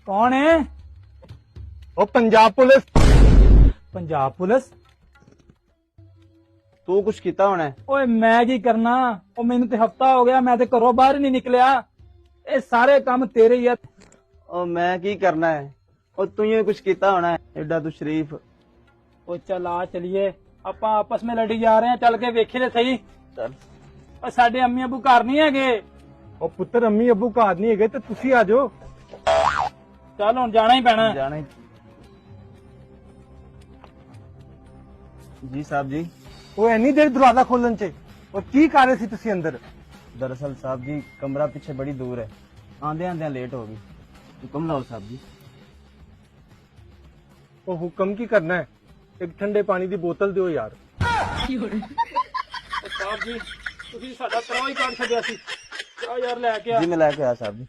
कौन है? ओ Punjab police. Punjab police? तू कुछ किया होना है? ओए मैं की करना, ओ मैनू ते हफ्ता हो गया, मैं ते घरों बाहर ही नहीं निकलिया। ये सारे काम तेरे ही है। ओ मैं की करना है? ओ तू ही कुछ किया होना है, एडा तू शरीफ। ओ चल आ चलिए, ਆਪਾਂ आपस में लड़ी जा रहे हैं, चल के वेखी ते सही। चल ओ साडे अम्मी अबू घर नहीं हैगे। ओ पुत्र अम्मी अबू घर नहीं है तो तुसी आ जाओ। चल हुण जाना ही पैना। जाना ही। जी साहब जी। ओ एनी देर दरवाजा खोलन च और की कर रहे सी तुसी अंदर? दरअसल साहब जी कमरा पीछे बड़ी दूर है, आंदे आंदे लेट हो गई। हुक्म लाओ साहब जी। ओ हुक्म की करना है? एक ठंडे पानी की बोतल दियो यार। साहब जी ਤੁਸੀਂ ਸਾਡਾ ਤਰਾਹ ਹੀ ਕੱਢ ਛੱਡਿਆ ਸੀ। ਆ ਯਾਰ ਲੈ ਕੇ ਆ। जी मैं लैके आया साहब जी।